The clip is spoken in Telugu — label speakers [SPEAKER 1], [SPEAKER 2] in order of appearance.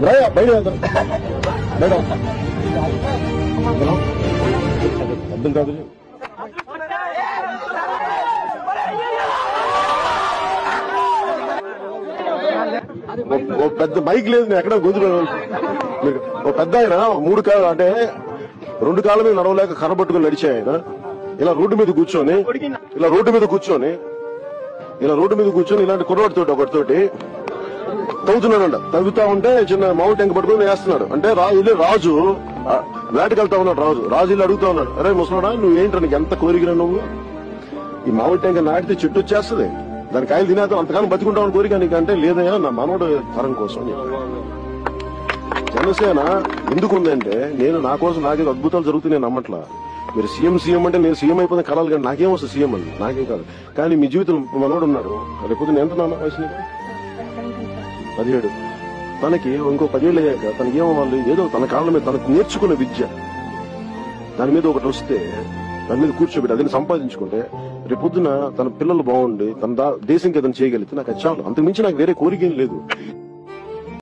[SPEAKER 1] బయట వెళ్తారు బయట అర్థం కాదు. ఓ పెద్ద బైక్ లేదు, నేను ఎక్కడ గొంతు ఓ పెద్ద ఆయన 3 కాళ్ళు అంటే 2 కాళ్ళ మీద నడవలేక కర్ర పట్టుకుని నడిచే ఆయన ఇలా రోడ్డు మీద కూర్చొని ఇలాంటి కుర్రవాడితోటి ఒకటితోటి తవ్వుతున్నాడంట. తవ్వుతా ఉంటే చిన్న మామిడి టెంక పట్టుకుని వేస్తున్నాడు. అంటే రాజు వేటకెళ్తా ఉన్నాడు. రాజు ఇల్లు అడుగుతా ఉన్నాడు, అరే ముసలాడా నువ్వేంటి నీకు ఎంత కోరికరా, నువ్వు ఈ మామిడి టెంక నాటితే చెట్టు వచ్చేస్తుంది, దాని కాయలు తినేద్దాం, అంతకాలం బతుకుంటామని కోరిక నీకంటే లేదయ్యా నా మనోడు తరం కోసం. జనసేన ఎందుకు ఉందంటే నా కోసం నాకేదో అద్భుతాలు జరుగుతున్నాయి నమ్మట్లా. మీరు సీఎం అంటే నేను సీఎం అయిపోయిన కళలు, కానీ నాకేం వస్తుంది సీఎం అని, నాకేం కాదు. కానీ మీ జీవితం మనోడు ఉన్నాడు, రేపు ఎంత నాన్న వయసు 17, తనకి ఇంకో 10 ఏళ్ళు అయ్యాక తనకి ఏమవ్వాలి, ఏదో తన కాళ్ళ మీద తనకు నేర్చుకున్న విద్య దాని మీద ఒకటి వస్తే దాని మీద కూర్చోబెట్టి అదని సంపాదించుకుంటే రేపొద్దున తన పిల్లలు బాగుండి తన దేశంకి ఏదైనా చేయగలిగితే నాకు అది చాలు. అంతకు మించి నాకు వేరే కోరిక ఏం లేదు.